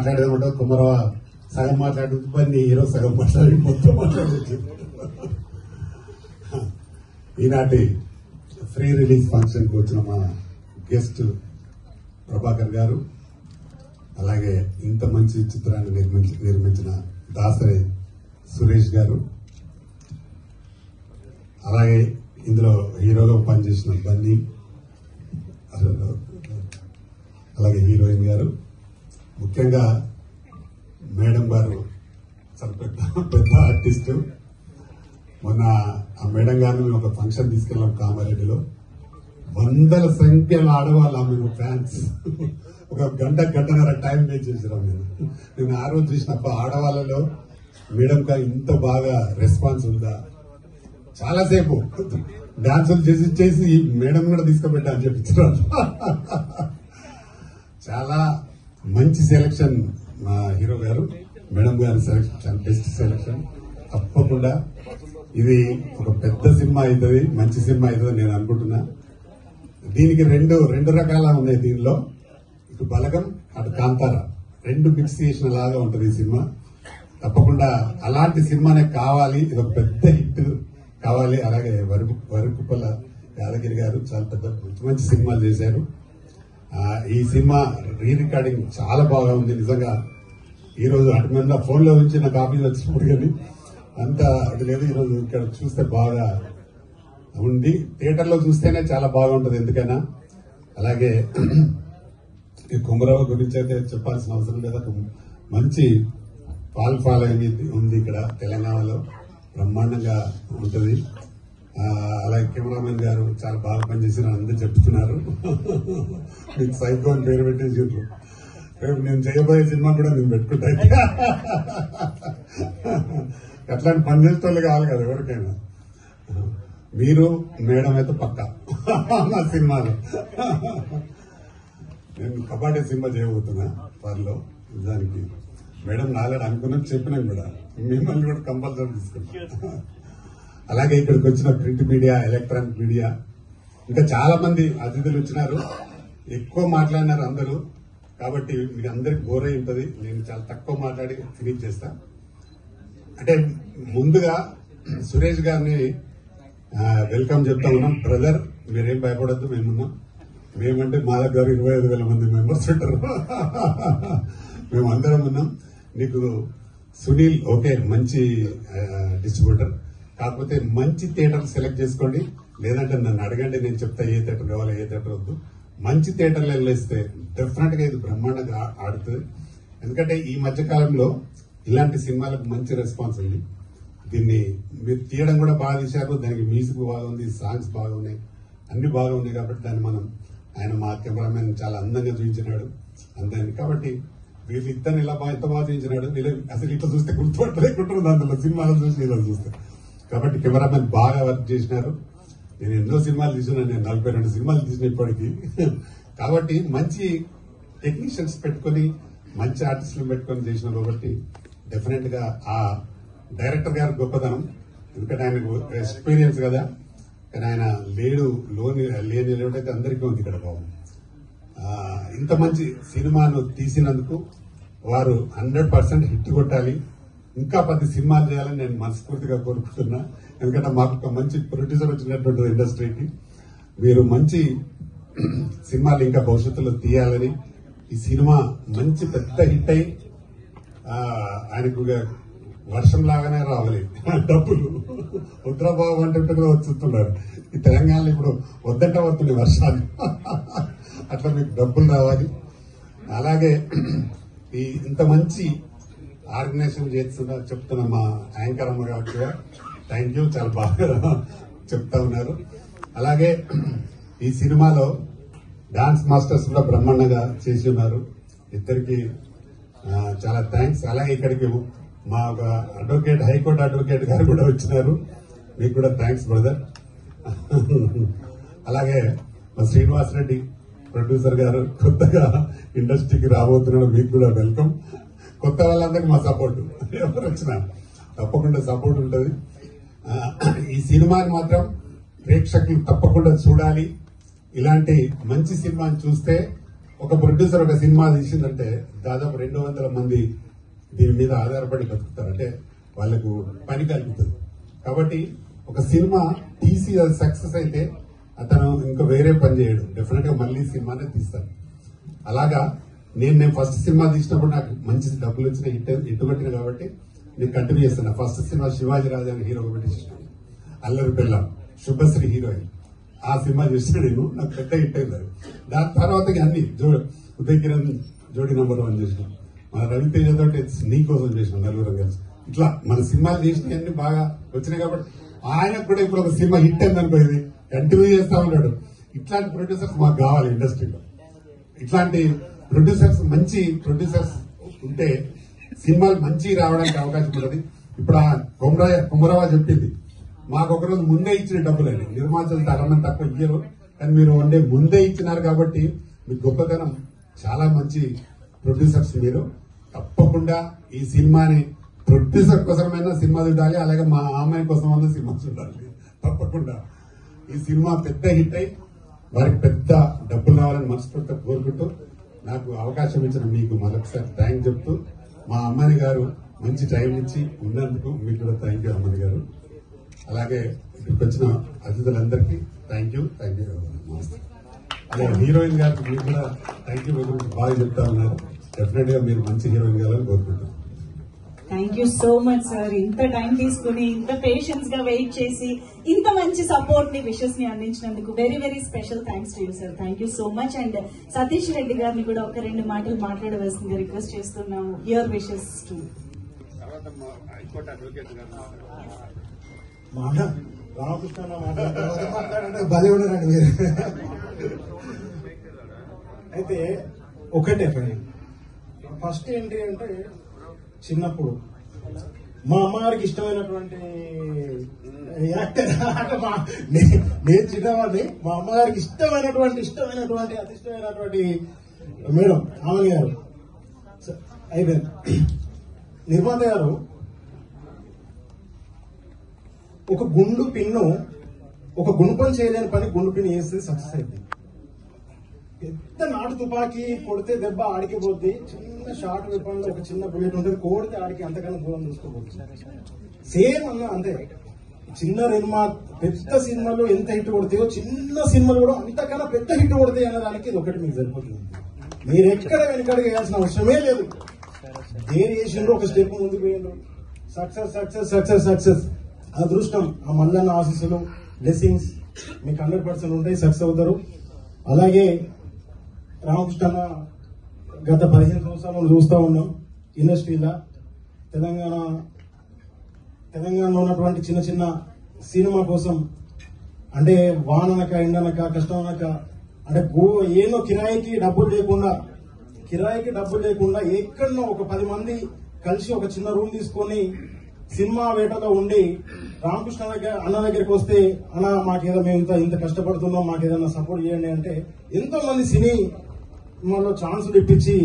మాట్లాడేది ఉంటుంది. కుమ్మరవ సగం మాట్లాడుతుంది, పని హీరో సగం మాట్లాడి మొత్తం మాట్లాడేది. ఈనాటి ఫ్రీ రిలీజ్ ఫంక్షన్ కు వచ్చిన మా గెస్ట్ ప్రభాకర్ గారు, అలాగే ఇంత మంచి చిత్రాన్ని నిర్మించిన దాసరి సురేష్ గారు, అలాగే ఇందులో హీరోగా పనిచేసిన బన్నీ, అలాగే హీరోయిన్ గారు, ముఖ్యంగా మేడం గారు చాలా పెద్ద ఆర్టిస్టు. మొన్న ఆ మేడం గారిని మేము ఒక ఫంక్షన్ తీసుకెళ్ళాం కామారెడ్డిలో. వందల సంఖ్యలో ఆడవాళ్ళు ఆమె ఫ్యాన్స్. ఒక గంటన్నర టైం వేస్ట్ చేసినాం. నేను ఆ రోజు చూసినప్పుడు ఆడవాళ్ళలో మేడం గా ఇంత బాగా రెస్పాన్స్ ఉందా. చాలాసేపు డాన్సులు చేసి మేడం కూడా తీసుకుపెట్టా అని చెప్తున్నారు. చాలా మంచి సెలక్షన్ మా హీరో గారు, మేడం గారి సెలక్షన్ బెస్ట్ సెలక్షన్. తప్పకుండా ఇది ఒక పెద్ద సినిమా అవుతుంది, మంచి సినిమా అవుతుంది నేను అనుకుంటున్నా. దీనికి రెండు రకాల ఉన్నాయి. దీనిలో ఇటు బలగం, అటు కాంతార, రెండు మిక్స్ చేసిన లాగా ఉంటుంది ఈ సినిమా. తప్పకుండా అలాంటి సినిమానే కావాలి, ఇది ఒక పెద్ద హిట్ కావాలి. అలాగే వరకుప్పల యాదగిరి గారు చాలా పెద్ద మంచి సినిమాలు చేశారు. ఈ సినిమా రీ రికార్డింగ్ చాలా బాగా ఉంది నిజంగా. ఈ రోజు అటు మీద ఫోన్ లో నుంచి నాకు ఆఫీస్ వచ్చినప్పుడు కానీ అంత అది లేదు. ఈరోజు ఇక్కడ చూస్తే బాగా ఉంది, థియేటర్ లో చూస్తేనే చాలా బాగుంటది ఎందుకైనా. అలాగే ఈ కుమరవ గురించి అయితే చెప్పాల్సిన అవసరం లేదు. మంచి ఫాలోయింగ్ ఉంది ఇక్కడ తెలంగాణలో, బ్రహ్మాండంగా ఉంటుంది. అలాగే కెమెరామెన్ గారు చాలా బాగా పనిచేసిన అందరూ చెప్తున్నారు. మీకు సైకో అని పేరు పెట్టేసి రేపు నేను చేయబోయే సినిమా కూడా నేను పెట్టుకుంటా. అట్లాంటి పని చేసేటోళ్ళు కావాలి కదా ఎవరికైనా. మీరు మేడం అయితే పక్కా నా సినిమాలో. నేను కబడ్డీ సినిమా చేయబోతున్నా త్వరలో. దానికి మేడం నాలుగు అనుకున్నాం, చెప్పినాం కూడా, మిమ్మల్ని కూడా కంపల్సరీ తీసుకుంటాం. అలాగే ఇక్కడికి వచ్చిన ప్రింట్ మీడియా, ఎలక్ట్రానిక్ మీడియా, ఇంకా చాలా మంది అతిథులు వచ్చినారు. ఎక్కువ మాట్లాడినారు అందరూ, కాబట్టి మీకు అందరికి బోర్ అయి ఉంటుంది. నేను చాలా తక్కువ మాట్లాడి ఫినిష్ చేస్తా. అంటే ముందుగా సురేష్ గారిని వెల్కమ్ చెప్తా ఉన్నాం. బ్రదర్ మీరేం భయపడద్దు, మేమున్నాం. మేమంటే మా దగ్గర 25,000 మంది మెంబర్స్ ఉంటారు. మేము అందరం ఉన్నాం. నీకు సునీల్ ఓకే మంచి డిస్ట్రిబ్యూటర్, కాకపోతే మంచి థియేటర్ సెలెక్ట్ చేసుకోండి, లేదంటే నన్ను అడగండి, నేను చెప్తా ఏ థియేటర్ కావాలి ఏ థియేటర్ వద్దు. మంచి థియేటర్లు వెళ్ళేస్తే డెఫినెట్ గా ఇది బ్రహ్మాండంగా ఆడుతుంది. ఎందుకంటే ఈ మధ్య కాలంలో ఇలాంటి సినిమాలకు మంచి రెస్పాన్స్ ఉంది. దీన్ని మీరు తీయడం కూడా బాగా తీశారు, దానికి మ్యూజిక్ బాగుంది, సాంగ్స్ బాగున్నాయి, అన్ని బాగున్నాయి. కాబట్టి దాన్ని ఆయన మా కెమెరామెన్ చాలా అందంగా చూపించినాడు అందాన్ని. కాబట్టి వీళ్ళిద్దరిని ఇలా ఎంత బాగా చూపించినాడు. అసలు ఇట్లా చూస్తే గుర్తుపట్టలేకుంటున్నారు అందులో సినిమాలో చూసి ఇలా చూస్తే. కాబట్టి కెమెరామెన్ బాగా వర్క్ చేసినారు. నేను ఎన్నో సినిమాలు తీసినాను, నేను 42 సినిమాలు తీసిన ఇప్పటికీ. కాబట్టి మంచి టెక్నీషియన్స్ పెట్టుకుని మంచి ఆర్టిస్టులు పెట్టుకుని చేసిన కాబట్టి డెఫినెట్ గా ఆ డైరెక్టర్ గారి గొప్పతనం. ఎందుకంటే ఆయనకు ఎక్స్పీరియన్స్ కదా, కానీ ఆయన లేని లేడైతే అందరికీ ఉంది ఇక్కడ బాబు. ఇంత మంచి సినిమాను తీసినందుకు వారు 100% హిట్ కొట్టాలి. ఇంకా 10 సినిమాలు చేయాలని నేను మనస్ఫూర్తిగా కోరుకుంటున్నా. ఎందుకంటే మాకు ఒక మంచి ప్రొడ్యూసర్ వచ్చినటువంటి ఇండస్ట్రీకి మీరు మంచి సినిమాలు ఇంకా భవిష్యత్తులో తీయాలని, ఈ సినిమా మంచి పెద్ద హిట్ అయి ఆయనకు వర్షం లాగానే రావాలి డబ్బులు. ఉత్తరబాబు అంటే వచ్చుతున్నారు ఈ తెలంగాణలో. ఇప్పుడు వద్దంటే వస్తున్నాయి వర్షాలు. అట్లా మీకు డబ్బులు రావాలి. అలాగే ఈ ఇంత మంచి ఆర్గనైజేషన్ చెప్తున్న మా యాంకర్ అమ్మ గారికి థ్యాంక్ యూ, చాలా బాగా చెప్తా ఉన్నారు. అలాగే ఈ సినిమాలో డాన్స్ మాస్టర్స్ కూడా బ్రహ్మాండంగా చేసి ఉన్నారు. ఇద్దరికి చాలా థ్యాంక్స్. అలాగే ఇక్కడికి మా ఒక అడ్వకేట్, హైకోర్టు అడ్వకేట్ గారు కూడా వచ్చినారు. మీకు కూడా థ్యాంక్స్ బ్రదర్. అలాగే మా శ్రీనివాస్ రెడ్డి ప్రొడ్యూసర్ గారు కొత్తగా ఇండస్ట్రీకి రాబోతున్నాడు, మీకు కూడా వెల్కమ్. కొత్త వాళ్ళందరికీ మా సపోర్ట్, ఎవరు వచ్చినా తప్పకుండా సపోర్ట్ ఉంటుంది. ఈ సినిమాని మాత్రం ప్రేక్షకులు తప్పకుండా చూడాలి. ఇలాంటి మంచి సినిమాని చూస్తే ఒక ప్రొడ్యూసర్ ఒక సినిమా తీసిందంటే దాదాపు 200 మంది దీని మీద ఆధారపడి బతుకుతారు, అంటే వాళ్ళకు పని కలుగుతుంది. కాబట్టి ఒక సినిమా తీసి అది సక్సెస్ అయితే అతను ఇంకా వేరే పని చేయడు, డెఫినెట్ గా మళ్ళీ సినిమానే తీస్తాడు. అలాగా నేను ఫస్ట్ సినిమా తీసినప్పుడు నాకు మంచి డబ్బులు వచ్చిన హిట్ కొట్టిన కాబట్టి నేను కంటిన్యూ చేస్తాను. ఫస్ట్ సినిమా శివాజీ రాజా అని హీరోగా పెట్టేసాను, అల్లరి పిల్ల శుభశ్రీ హీరోయిన్. ఆ సినిమా చూసిన నేను, నాకు పెద్ద హిట్ అయింది. దాని తర్వాత అన్ని ఉదయ్ కిరణ్ జోడీ నెంబర్ 1 చేసినాం, మన రవితేజ తోటి నీ కోసం చేసినాం, నలుగురం కలిసి. ఇట్లా మన సినిమాలు చేసిన అన్ని బాగా వచ్చినాయి కాబట్టి ఆయనకు కూడా ఇప్పుడు ఒక సినిమా హిట్ అయింది అనుకో, ఇది కంటిన్యూ చేస్తా ఉన్నాడు. ఇట్లాంటి ప్రొడ్యూసర్స్ మాకు కావాలి ఇండస్ట్రీలో. ఇట్లాంటి ప్రొడ్యూసర్స్, మంచి ప్రొడ్యూసర్స్ ఉంటే సినిమాలు మంచి రావడానికి అవకాశం ఉంటుంది. ఇప్పుడు ఆ కుమరవా చెప్పింది, మాకు ఒకరోజు ముందే ఇచ్చిన డబ్బులండి. నిర్మాతలు చాలా తక్కువ ఇయ్యరు, కానీ మీరు వండే ముందే ఇచ్చినారు కాబట్టి మీకు గొప్పతనం. చాలా మంచి ప్రొడ్యూసర్స్ మీరు. తప్పకుండా ఈ సినిమాని ప్రొడ్యూసర్ కోసమైనా సినిమా చూడాలి, అలాగే మా అమ్మాయి కోసమైనా సినిమా చూడాలి. తప్పకుండా ఈ సినిమా పెద్ద హిట్ అయి వారికి పెద్ద డబ్బులు రావాలని మనస్ఫూర్తిగా కోరుకుంటూ, నాకు అవకాశం ఇచ్చిన మీకు మరొకసారి థ్యాంక్ చెప్తూ, మా అమ్మాయి గారు మంచి టైం ఇచ్చి ఉన్నందుకు మీకు కూడా థ్యాంక్ యూ అమ్మాయి గారు. అలాగే ఇక్కడికి వచ్చిన అతిథులందరికీ థ్యాంక్ యూ నమస్తే. అలాగే హీరోయిన్ గారికి మీరు కూడా థ్యాంక్ యూ బాగా చెప్తా ఉన్నారు. డెఫినెట్ గా మీరు మంచి హీరోయిన్ కావాలని కోరుకుంటున్నాను. Thank you so much sir. ఇంత టైం తీసుకుని, ఇంత పేషెన్స్ గా వెయిట్ చేసి, ఇంత మంచి సపోర్ట్ ని, విషెస్ ని అందించినందుకు very very special thanks to you sir. Thank you so much. And Satish Reddy గారిని కూడా ఒక 2 మాటలు మాట్లాడవలసిందిగా రిక్వెస్ట్ చేస్తున్నాము. Your wishes to. రామకృష్ణ మాట్లాడంటే భలే ఉన్నారండి మీరు. అయితే ఒకటే ఫస్ట్ ఏంటి అంటే, చిన్నప్పుడు మా అమ్మగారికి ఇష్టమైనటువంటి యాక్టర్, నేను చిన్నవాడిని, మా అమ్మగారికి ఇష్టమైనటువంటి అతి ఇష్టమైనటువంటి మేడం ఆమె గారు అయిపోయింది. నిర్మాత గారు ఒక గుండు పిన్ను, ఒక గుణపం చేయలేని పని గుండు పిన్ చేస్తే సక్సెస్ అయింది. పెద్ద నాటు తుపాకీ కొడితే దెబ్బ ఆడికి పోద్ది, చిన్న షార్ట్ వెపన్ లో ఒక చిన్న బుల్లెట్ ఉంటుంది, కోడితే ఆడికి అంతకన్నా దూరం చూసుకోబోతుంది. సేమ్ అన్న అంతే. చిన్న పెద్ద సినిమాలు ఎంత హిట్ కొడతాయో, చిన్న సినిమాలు కూడా అంతకన్నా పెద్ద హిట్ కొడతాయి అన్నదానికి ఇది ఒకటి మీకు సరిపోతుంది. మీరు ఎక్కడ వెనకడికి వేయాల్సిన అవసరమే లేదు. దేని చేసిండ్రు, ఒక స్టెప్ ముందుకు పోయిండ్రు, సక్సెస్ సక్సెస్ సక్సెస్ సక్సెస్. అదృష్టం, ఆ మల్లన్న ఆశీస్సులు, బ్లెస్సింగ్స్ మీకు 100% ఉంటాయి, సక్సెస్ అవుతారు. అలాగే రామకృష్ణ గత 15 సంవత్సరాలు చూస్తూ ఉన్నాం ఇండస్ట్రీలో. తెలంగాణలో ఉన్నటువంటి చిన్న చిన్న సినిమా కోసం, అంటే వాననక ఎండనక కష్టం అనక, అంటే ఏదో కిరాయికి డబ్బులు లేకుండా ఎక్కడో ఒక 10 మంది కలిసి ఒక చిన్న రూమ్ తీసుకొని సినిమా వేటలో ఉండి రామకృష్ణ అన్న దగ్గరికి వస్తే, అన్న మాకేదో మేము ఇంత కష్టపడుతున్నాం, మాకేదన్నా సపోర్ట్ చేయండి అంటే, ఎంతో మంది సినిమాలో ఛాన్సులు ఇప్పించి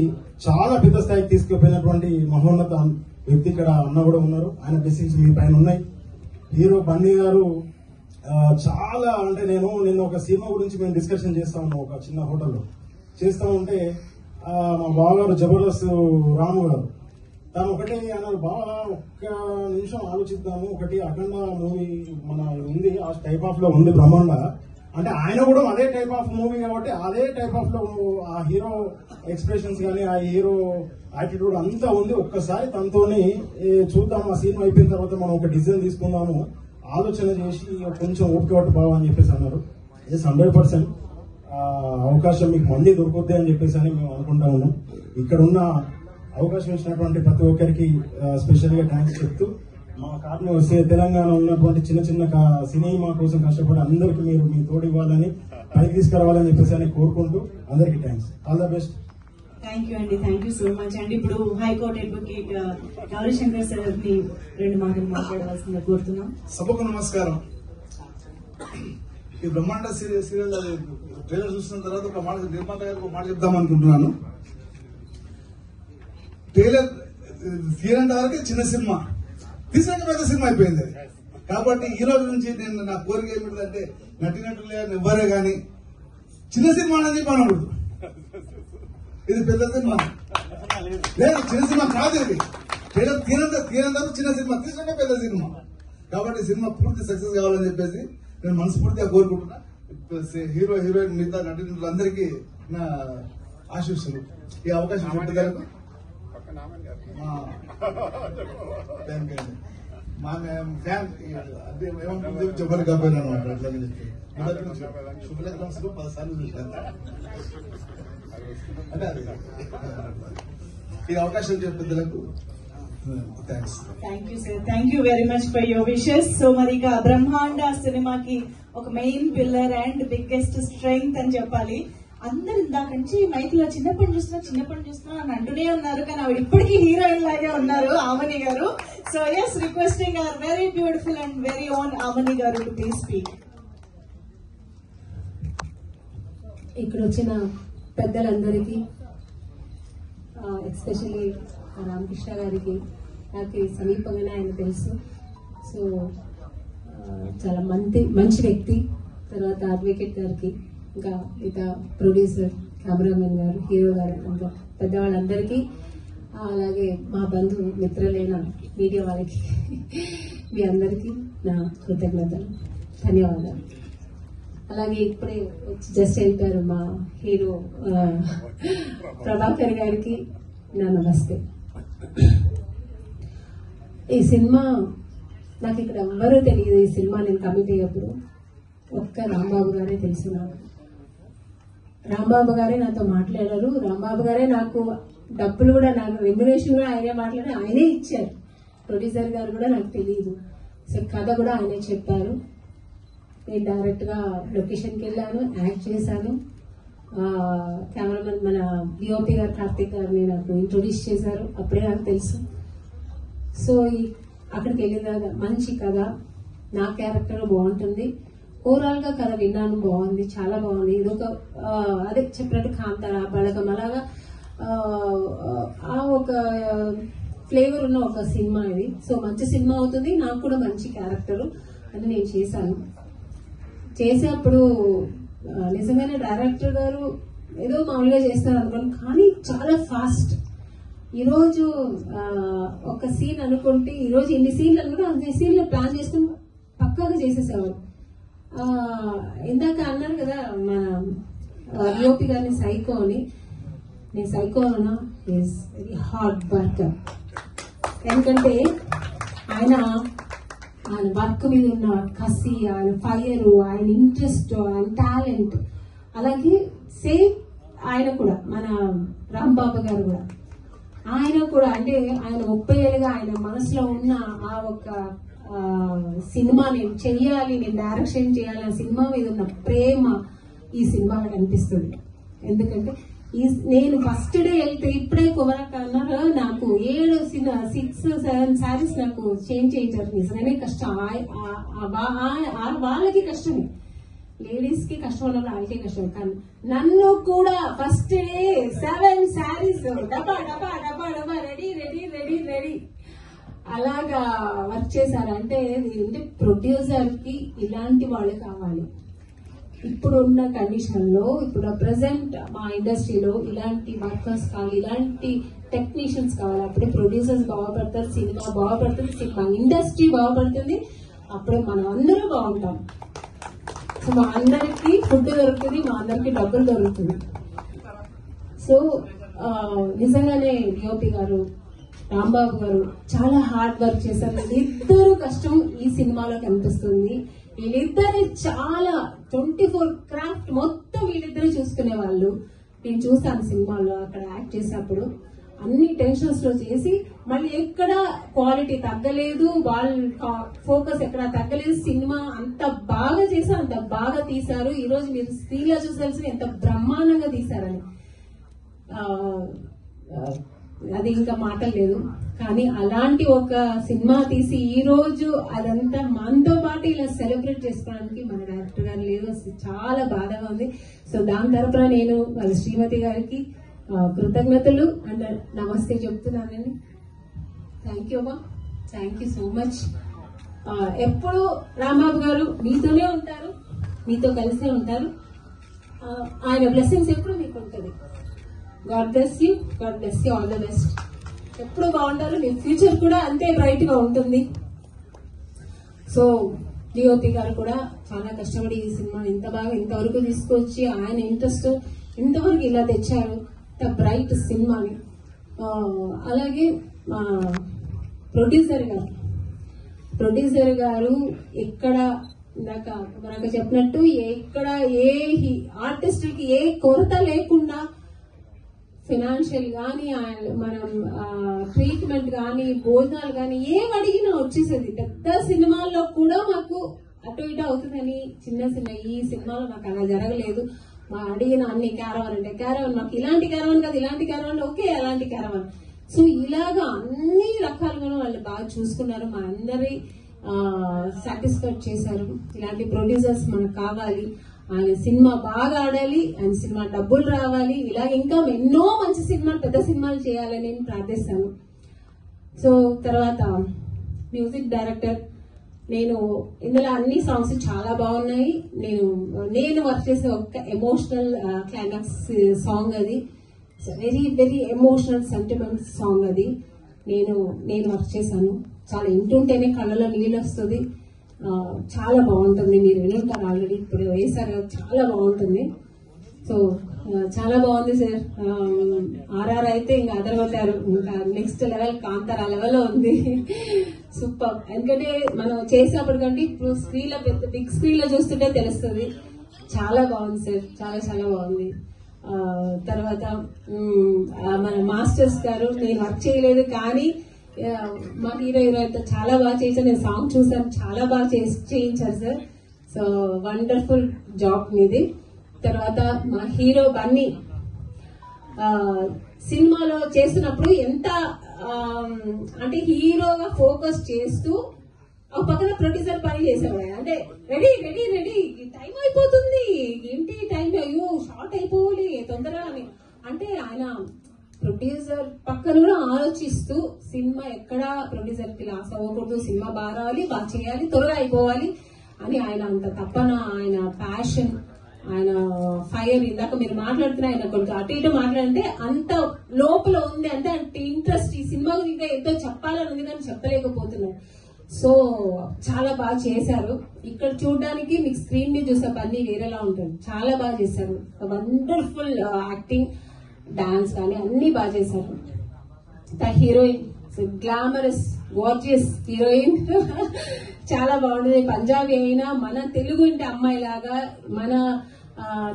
చాలా పెద్ద స్థాయికి తీసుకుపోయినటువంటి మహోన్నత వ్యక్తి ఇక్కడ అన్న కూడా ఉన్నారు. ఆయన బ్లెస్సింగ్స్ మీ పైన ఉన్నాయి. హీరో బన్నీ గారు చాలా, అంటే నిన్న ఒక సినిమా గురించి మేము డిస్కషన్ చేస్తా ఉన్నాం ఒక చిన్న హోటల్లో. చేస్తా ఉంటే మా బావగారు జబర్దస్త్ రాము గారు తను ఒకటే అన్నారు, బాగా ఒక్క నిమిషం ఆలోచిద్దాము, ఒకటి అఖండ మూవీ మన ఉంది, ఆ టైప్ ఆఫ్ లో ఉంది బ్రహ్మాండ అంటే, ఆయన కూడా అదే టైప్ ఆఫ్ మూవీ కాబట్టి అదే టైప్ ఆఫ్ లో ఆ హీరో ఎక్స్ప్రెషన్స్ కానీ, ఆ హీరో యాటిట్యూడ్ అంతా ఉంది. ఒక్కసారి తనతోని చూద్దాం, ఆ సినిమా అయిపోయిన తర్వాత మనం ఒక డిసిజన్ తీసుకుందాము, ఆలోచన చేసి కొంచెం ఓపిక పట్టు బావ అని చెప్పేసి అన్నారు. 100% అవకాశం మీకు మళ్ళీ దొరుకుద్ది అని చెప్పేసి అని మేము అనుకుంటా ఉన్నాం. ఇక్కడ ఉన్న అవకాశం ఇచ్చినటువంటి ప్రతి ఒక్కరికి స్పెషల్ గా థ్యాంక్స్ చెప్తూ, మా కారణం వస్తే తెలంగాణ ఉన్నటువంటి చిన్న చిన్న సినిమా కోసం కష్టపడి అందరికి మీరు మీ తోడు ఇవ్వాలని, పైకి తీసుకురావాలని చెప్పేసి అని కోరుకుంటూ అందరికి thanks. All the best. Thank you అండి, థ్యాంక్ యూ సో మచ్ అండి. ఇప్పుడు హైకోర్టు అడ్వకేట్ గౌరీశంకర్ సార్ ని 2 మాటలు మాట్లాడవలసిందిగా కోరుతున్నాం. సభకు నమస్కారం. ఈ బ్రహ్మాండ సీరియల్ ట్రైలర్ చూసిన తర్వాత ఒక మాట నిర్మాత గారికి ఒక మాట చెప్దాం అనుకుంటున్నాను. ట్రైలర్ తీరంత వరకే చిన్న సినిమా, తీసాక పెద్ద సినిమా అయిపోయింది. కాబట్టి ఈ రోజు నుంచి నేను నా కోరిక ఏమిటంటే, నటినట్టులే ఎవ్వరే కానీ చిన్న సినిమా అనేది పనకూడదు. ఇది పెద్ద సినిమా లేదు, చిన్న సినిమా కాదు. ఇది తీరందరూ చిన్న సినిమా, తీసినాక పెద్ద సినిమా. కాబట్టి సినిమా పూర్తి సక్సెస్ కావాలని చెప్పేసి నేను మనస్ఫూర్తిగా కోరుకుంటున్నా. హీరో హీరోయిన్ మిగతా నటీనటులందరికీ నా ఆశీస్సులు. ఈ అవకాశం పెట్టగలకు మా ఫ్యాన్ చెప్పని కాపోయినా అనమాట. అట్లాగే చెప్పి శుభలగ్నాలు 10 సార్లు చూశాను. అంటే అది ఈ అవకాశం చెప్పేందుకు thanks. Thank you sir, thank you very much for your wishes. So మరి ఇక బ్రహ్మాండ సినిమాకి ఒక main pillar and biggest strength అని చెప్పాలి. అందరు ఇందాక నుంచి మైక్ లో చిన్నప్పటి చూస్తున్నా అని అంటూనే ఉన్నారు, కానీ ఆవిడ ఇప్పటికీ హీరోయిన్ లాగే ఉన్నారు, ఆమని గారు. So yes, requesting our very beautiful and very own Amani గారు టు ప్లీజ్ స్పీక్. ఇక్కడ వచ్చిన పెద్దలందరికీ, ఎస్పెషల్లీ రామకృష్ణ గారికి నాకు సమీపంగానే ఆయన తెలుసు. సో చాలా మంచి వ్యక్తి. తర్వాత అడ్వకేట్ గారికి, ఇంకా మిగతా ప్రొడ్యూసర్, కెమెరామెన్ గారు, హీరో గారు, ఇంకా పెద్దవాళ్ళందరికీ, అలాగే మా బంధు మిత్రులైన మీడియా వాళ్ళకి, మీ అందరికీ నా కృతజ్ఞతలు, ధన్యవాదాలు. అలాగే ఇప్పుడే జస్ట్ వెళ్ళిపోయారు మా హీరో ప్రభాకర్ గారికి నా నమస్తే. ఈ సినిమా నాకు ఇక్కడ ఎవ్వరూ తెలియదు. ఈ సినిమా నేను కమిట్ అయ్యేప్పుడు ఒక్క రాంబాబు గారే తెలుసు నాకు. రాంబాబు గారే నాతో మాట్లాడారు. రాంబాబు గారే నాకు డబ్బులు కూడా, నాకు రెమ్యునరేషన్ కూడా ఆయనే మాట్లాడి ఆయనే ఇచ్చారు. ప్రొడ్యూసర్ గారు కూడా నాకు తెలియదు. సో కథ కూడా ఆయనే చెప్పారు. నేను డైరెక్ట్ గా లొకేషన్కి వెళ్ళాను, యాక్ట్ చేశాను. కెమెరామెన్ మన డిఓపి గారు కార్తిక్ గారిని నాకు ఇంట్రొడ్యూస్ చేశారు, అప్పుడే నాకు తెలుసు. సో అక్కడికి వెళ్ళిన మంచి కథ, నా క్యారెక్టర్ బాగుంటుంది. ఓవరాల్ గా కథ విన్నాను, బాగుంది, చాలా బాగుంది. ఇదొక అదే చెప్పినట్టు కాంతార, బళగం, అలాగా ఒక ఫ్లేవర్ ఉన్న ఒక సినిమా ఇది. సో మంచి సినిమా అవుతుంది. నాకు కూడా మంచి క్యారెక్టర్ అని నేను చేశాను. చేసేప్పుడు నిజంగానే డైరెక్టర్ గారు ఏదో మామూలుగా చేస్తారు అనుకోండి, కానీ చాలా ఫాస్ట్. ఈరోజు ఒక సీన్ అనుకుంటే ఈరోజు ఎన్ని సీన్లు అనుకుంటే అన్ని సీన్లు ప్లాన్ చేసుకుని పక్కాగా చేసేసేవారు. ఇందాక అన్నారు కదా మన డిఓపి గారిని సైకో అని. నేను సైకో అన్నా, ఈజ్ వెరీ హార్డ్ వర్కర్. ఎందుకంటే ఆయన వర్క్ మీద ఉన్న కసి, ఆయన ఫైర్, ఆయన ఇంట్రెస్ట్, ఆయన టాలెంట్, అలాగే సేమ్ ఆయన కూడా మన రాంబాబు గారు కూడా, ఆయన కూడా అంటే ఆయన 30 ఏళ్ళుగా ఆయన మనసులో ఉన్న ఆ ఒక సినిమా నేను చెయ్యాలి, నేను డైరెక్షన్ చేయాలి, ఆ సినిమా మీద ఉన్న ప్రేమ ఈ సినిమాలో కనిపిస్తుంది. ఎందుకంటే నేను ఫస్ట్ డే వెళ్తే ఇప్పుడే కుమరక్క అన్నారు, నాకు 6-7 శారీస్ నాకు చేంజ్ చేయించారు. నిజంగానే కష్టం, వాళ్ళకి కష్టమే, లేడీస్ కి కష్టం ఉన్నప్పుడు వాళ్ళకే కష్టం. కానీ నన్ను కూడా ఫస్ట్ డే 7 శారీస్ డబ్బా డబ్బా డబ్బా డబ్బా రెడీ రెడీ రెడీ రెడీ అలాగా వర్క్ చేశారు. అంటే ప్రొడ్యూసర్ కి ఇలాంటి వాళ్ళు కావాలి. ఇప్పుడున్న కండిషన్ లో, ఇప్పుడు ప్రెసెంట్ మా ఇండస్ట్రీలో ఇలాంటి వర్కర్స్ కావాలి, ఇలాంటి టెక్నీషియన్స్ కావాలి. అప్పుడే ప్రొడ్యూసర్స్ బాగుపడతారు, సినిమా బాగుపడుతుంది, సినిమా ఇండస్ట్రీ బాగుపడుతుంది, అప్పుడే మనం అందరూ బాగుంటాం. సో మా అందరికి ఫుడ్ దొరుకుతుంది, మా అందరికి డబ్బులు దొరుకుతుంది. సో నిజంగానే డిఓపి గారు, రాంబాబు గారు చాలా హార్డ్ వర్క్ చేశారు. వీళ్ళిద్దరూ కష్టం ఈ సినిమాలో కనిపిస్తుంది. వీళ్ళిద్దరు చాలా 24 క్రాఫ్ట్ మొత్తం వీళ్ళిద్దరు చూసుకునే వాళ్ళు. నేను చూస్తాను సినిమాలో, అక్కడ యాక్ట్ చేసినప్పుడు అన్ని టెన్షన్స్ లో చేసి మళ్ళీ ఎక్కడ క్వాలిటీ తగ్గలేదు, వాళ్ళ ఫోకస్ ఎక్కడ తగ్గలేదు. సినిమా అంత బాగా చేశారు, అంత బాగా తీశారు. ఈ రోజు మీరు స్క్రీన్ లో చూసాల్సిన ఎంత బ్రహ్మాండంగా తీశారని అది ఇంకా మాటలు లేదు. కానీ అలాంటి ఒక సినిమా తీసి ఈ రోజు అదంతా మనతో పాటు ఇలా సెలబ్రేట్ చేసుకోవడానికి మన డైరెక్టర్ గారు లేదు, చాలా బాధగా ఉంది. సో దాని తరపున నేను వాళ్ళ శ్రీమతి గారికి కృతజ్ఞతలు అండ్ నమస్తే చెప్తున్నానండి. థ్యాంక్ యూ అమ్మా, థ్యాంక్ యూ సో మచ్. ఎప్పుడు రాంబాబు గారు మీతోనే ఉంటారు, మీతో కలిసే ఉంటారు. ఆయన బ్లెస్సింగ్స్ ఎప్పుడు మీకు ఉంటుంది. God bless you, God bless you, all the best. ఎప్పుడు బాగుంటారు, మీ ఫ్యూచర్ కూడా అంతే బ్రైట్ గా ఉంటుంది. సో డిఓపి గారు కూడా చాలా కష్టపడి ఈ సినిమా ఇంత బాగా ఇంతవరకు తీసుకొచ్చి ఆయన ఇంట్రెస్ట్ ఇంతవరకు ఇలా తెచ్చారు, ఇంత బ్రైట్ సినిమాని. అలాగే ప్రొడ్యూసర్ గారు ఎక్కడ ఇందాక మనకు చెప్పినట్టు ఎక్కడ ఏ ఆర్టిస్టులకి ఏ కొరత లేకుండా ఫైనాన్షియల్ గానీ మనం ట్రీట్మెంట్ గానీ భోజనాలు గానీ ఏం అడిగినా వచ్చేసేది. పెద్ద సినిమాల్లో కూడా మాకు అటు ఇటు అవుతుందని చిన్న ఈ సినిమాలో నాకు అలా జరగలేదు. మా అడిగిన అన్ని క్యారవాన్ అంటే క్యారవాన్, మాకు ఇలాంటి క్యారవాన్ కాదు, ఇలాంటి క్యారవాన్ ఓకే, అలాంటి క్యారవాన్. సో ఇలాగా అన్ని రకాలుగాను వాళ్ళు బాగా చూసుకున్నారు, మా అందరి సాటిస్ఫైడ్ చేశారు. ఇలాంటి ప్రొడ్యూసర్స్ మనకు కావాలి. ఆయన సినిమా బాగా ఆడాలి, ఆయన సినిమా డబ్బులు రావాలి, ఇలా ఇంకా ఎన్నో మంచి సినిమాలు పెద్ద సినిమాలు చేయాలని నేను ప్రార్థిస్తాను. సో తర్వాత మ్యూజిక్ డైరెక్టర్, నేను ఇందులో అన్ని సాంగ్స్ చాలా బాగున్నాయి. నేను వర్క్ చేసే ఒక ఎమోషనల్ క్లైమాక్స్ సాంగ్ అది, very very emotional sentiment song అది నేను వర్క్ చేశాను. చాలా వింటుంటేనే కళ్ళలో నీళ్ళు వస్తుంది, చాలా బాగుంటుంది. మీరు వినుంటారు ఆల్రెడీ, ఇప్పుడు వేసారు, చాలా బాగుంటుంది. సో చాలా బాగుంది సార్. ఆర్ఆర్ అయితే ఇంకా అదరగొట్టారు, ఇంకా నెక్స్ట్ లెవెల్ కాంతారా లెవెల్ లో ఉంది. సూపర్. ఎందుకంటే మనం చేసినప్పటికంటే ఇప్పుడు స్క్రీన్ లో బిగ్ స్క్రీన్ లో చూస్తుంటే తెలుస్తుంది. చాలా బాగుంది సార్, చాలా చాలా బాగుంది. తర్వాత మన మాస్టర్స్ గారు, నేను వర్క్ చేయలేదు కానీ మా హీరోతో చాలా బాగా చేశారు. నేను సాంగ్ చూసాను, చాలా బాగా చేయించారు సార్. సో వండర్ఫుల్ జాబ్ మీది. తర్వాత మా హీరో బన్నీ సినిమాలో చేస్తున్నప్పుడు ఎంత అంటే హీరోగా ఫోకస్ చేస్తూ ఒక పక్కన ప్రొడ్యూసర్ పని చేసేవాడు. అంటే రెడీ రెడీ రెడీ, టైం అయిపోతుంది, ఏంటి టైం, అయ్యో షార్ట్ అయిపోవాలి తొందరగా అని. అంటే ఆయన ప్రొడ్యూసర్ పక్కన కూడా ఆలోచిస్తూ సినిమా ఎక్కడ ప్రొడ్యూసర్ కి లాస్ అవ్వకూడదు, సినిమా బాగా రావాలి, బాగా చేయాలి, త్వరగా అయిపోవాలి అని ఆయన అంత తప్పన, ఆయన ప్యాషన్, ఆయన ఫైర్. ఇందాక మీరు మాట్లాడుతున్న ఆయన కొంచెం అటు ఇటు మాట్లాడంటే అంత లోపల ఉంది, అంటే అంత ఇంట్రెస్ట్ ఈ సినిమా ఇంకా ఎంతో చెప్పాలని ఉంది కానీ చెప్పలేకపోతున్నారు. సో చాలా బాగా చేశారు. ఇక్కడ చూడడానికి మీకు స్క్రీన్ మీద చూసే పని వేరేలా ఉంటుంది. చాలా బాగా చేశారు, వండర్ఫుల్ యాక్టింగ్, డాన్స్ కానీ అన్ని బాగా చేశారు. హీరోయిన్ గ్లామరస్ గార్జియస్ హీరోయిన్, చాలా బాగుంటుంది. పంజాబీ అయినా మన తెలుగు ఇంటి అమ్మాయి లాగా మన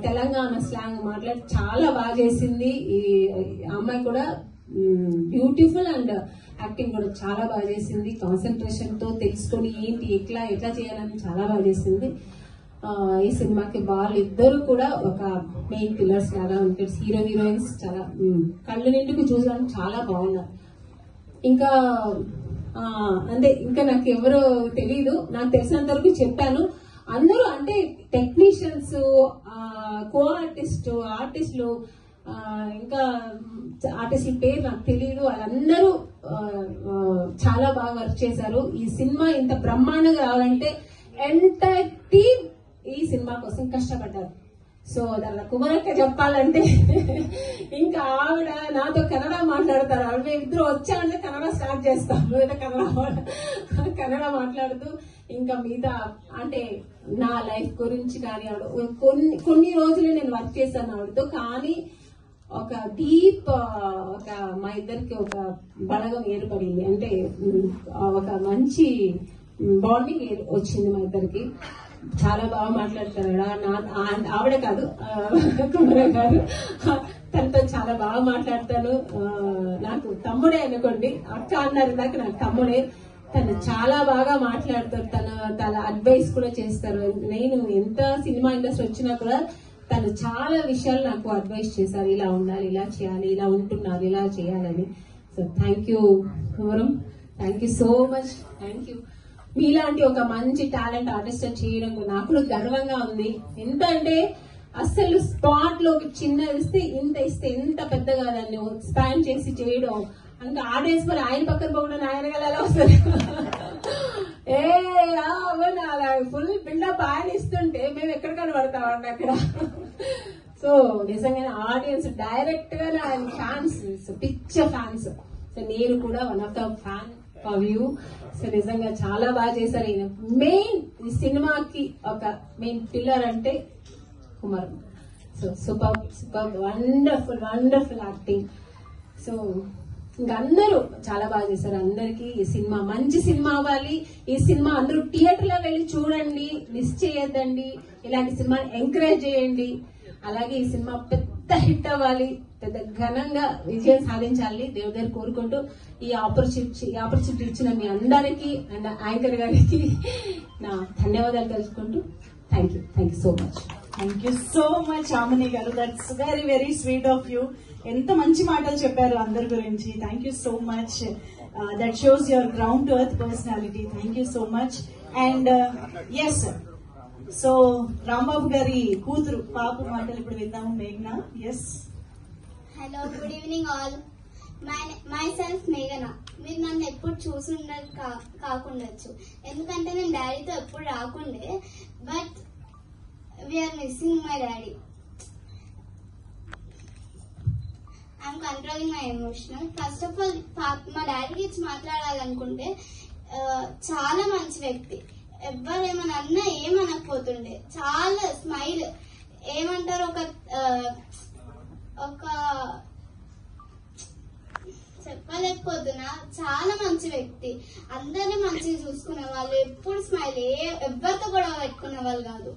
తెలంగాణ స్లాంగ్ మాట్లాడి చాలా బాగా చేసింది. ఈ అమ్మాయి కూడా బ్యూటిఫుల్ అండ్ యాక్టింగ్ కూడా చాలా బాగా చేసింది. కాన్సన్ట్రేషన్ తో తెలుసుకొని ఏంటి ఎట్లా చేయాలని చాలా బాగా చేసింది. ఈ సినిమాకి వాళ్ళిద్దరు కూడా ఒక మెయిన్ పిల్లర్స్ లాగా ఉంటారు. హీరో హీరోయిన్స్ చాలా కళ్ళు నిండుకు చూసడానికి చాలా బాగున్నారు. ఇంకా అంటే ఇంకా నాకు ఎవరో తెలీదు, నాకు తెలిసినంత వరకు చెప్పాను. అందరూ అంటే టెక్నీషియన్స్, కో ఆర్టిస్టులు ఇంకా ఆర్టిస్టుల పేరు నాకు తెలియదు, వాళ్ళందరూ చాలా బాగా వర్క్ చేశారు. ఈ సినిమా ఇంత బ్రహ్మాండంగా రావాలంటే ఎంటైర్ టీమ్ ఈ సినిమా కోసం కష్టపడ్డారు. సో దాని కుమారక్క చెప్పాలంటే ఇంకా ఆవిడ నాతో కన్నడ మాట్లాడతారు. ఆవిడ ఇద్దరు వచ్చామంటే కన్నడ స్టార్ట్ చేస్తాం, కన్నడ మాట్లాడుతూ ఇంకా మిగతా అంటే నా లైఫ్ గురించి కానీ ఆవిడ కొన్ని రోజులు నేను వర్క్ చేశాను ఆవిడతో. కానీ ఒక డీప్ ఒక మా ఇద్దరికి ఒక బలగం ఏర్పడింది, అంటే ఒక మంచి బాండింగ్ వచ్చింది మా ఇద్దరికి. చాలా బాగా మాట్లాడతారు ఆవిడ కాదు, కుమార గారు, తనతో చాలా బాగా మాట్లాడతాను. నాకు తమ్ముడే అనుకోండి, అక్క అన్నారు ఇందాక, నాకు తమ్ముడే. తను చాలా బాగా మాట్లాడతారు, తన అడ్వైస్ కూడా చేస్తారు. నేను ఎంత సినిమా ఇండస్ట్రీ వచ్చినా కూడా తను చాలా విషయాలు నాకు అడ్వైస్ చేశారు, ఇలా ఉండాలి, ఇలా చేయాలి, ఇలా ఉంటున్నారు, ఇలా చేయాలని. So thank you Komaram, thank you so much, thank you. మీలాంటి ఒక మంచి టాలెంట్ ఆర్టిస్ట్ చేయడం నాకు కూడా గర్వంగా ఉంది. ఎంత అంటే అసలు స్పాట్ లో ఒక చిన్న ఇస్తే ఎంత పెద్దగా దాన్ని స్పాన్ చేసి చేయడం, అంటే ఆడియన్స్ మరి ఆయన పక్కన పోకుండా ఆయన గల ఎలా వస్తారు, ఫుల్ బిల్డప్ ఆయన ఇస్తుంటే మేము ఎక్కడ కనబడతామండి అక్కడ. సో నిజంగానే ఆడియన్స్ డైరెక్ట్ గా ఆయన ఫ్యాన్స్, పిచ్చ ఫ్యాన్స్. సో నేను కూడా one of the fan of you. So నిజంగా చాలా బాగా చేశారు. ఈయన మెయిన్ ఈ సినిమాకి ఒక మెయిన్ పిల్లర్ అంటే Kumar. So super super wonderful wonderful acting. So ఇంకా అందరూ చాలా బాగా చేశారు. అందరికి ఈ సినిమా మంచి సినిమా అవ్వాలి. ఈ సినిమా అందరూ థియేటర్ లో వెళ్ళి చూడండి, మిస్ చేయొద్దండి. ఇలాంటి సినిమాని ఎంకరేజ్ చేయండి. అలాగే ఈ సినిమా పెద్ద హిట్ అవ్వాలి, పెద్ద ఘనంగా విజయం సాధించాలి దేవుడి దగ్గర కోరుకుంటూ ఈ ఆపర్చునిటీ ఇచ్చిన మీ అందరికీ అండ్ యాంకర్ గారికి నా ధన్యవాదాలు తెలుసుకుంటూ thank you so much. Thank you so much Amani గారు. That's very very sweet of you. ఎంత మంచి మాటలు చెప్పారు అందరి గురించి. Thank you so much. That shows your ground to earth personality. Thank you so much. And yes, so Rambabu గారి కూతురు పాప మాటలు ఇప్పుడు విందాము. మేఘ్నా. Yes. Hello, good evening all. My self మేఘనా. మీరు నన్ను ఎప్పుడు చూసుండదు కాకుండొచ్చు, ఎందుకంటే నేను డాడీతో ఎప్పుడు రాకుండే. But we are missing my daddy. I'm controlling my emotional. First of all మా డాడీ గురించి మాట్లాడాలనుకుంటే చాలా మంచి వ్యక్తి. ఎవరేమన్నా అన్నా ఏమనకపోతుండే. చాలా స్మైల్, ఏమంటారు, ఒక చెప్పలేకపోతున్నా. చాలా మంచి వ్యక్తి. అందరినీ మంచిగా చూసుకునే వాళ్ళు, ఎప్పుడు స్మైల్, ఎవరితో గొడవ పెట్టుకునే వాళ్ళు కాదు.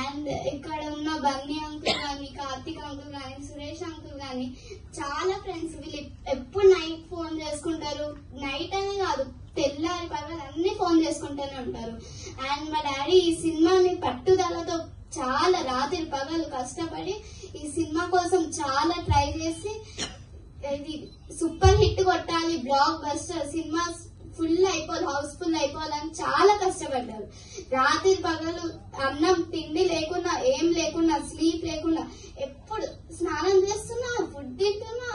అండ్ ఇక్కడ ఉన్న బన్నీ అంకుల్ కానీ, కార్తీక్ అంకుల్ కానీ, సురేష్ అంకుల్ కానీ చాలా ఫ్రెండ్స్. వీళ్ళు ఎప్పుడు నైట్ ఫోన్ చేసుకుంటారు. నైట్ అనే కాదు, తెల్లారి పర్వాలేదు అన్ని ఫోన్ చేసుకుంటూనే ఉంటారు. అండ్ మా డాడీ ఈ సినిమాని పట్టుదలతో చాలా రాత్రి పగలు కష్టపడి ఈ సినిమా కోసం చాలా ట్రై చేసి ఇది సూపర్ హిట్ కొట్టాలి, బ్లాక్ బస్టర్ సినిమా ఫుల్ అయిపోవాలి, హౌస్ఫుల్ అయిపోవాలని చాలా కష్టపడ్డారు. రాత్రి పగలు అన్నం తిండి లేకున్నా, ఏం లేకున్నా, స్లీప్ లేకున్నా, ఎప్పుడు స్నానం చేస్తున్నా, ఫుడ్ తింటున్నా,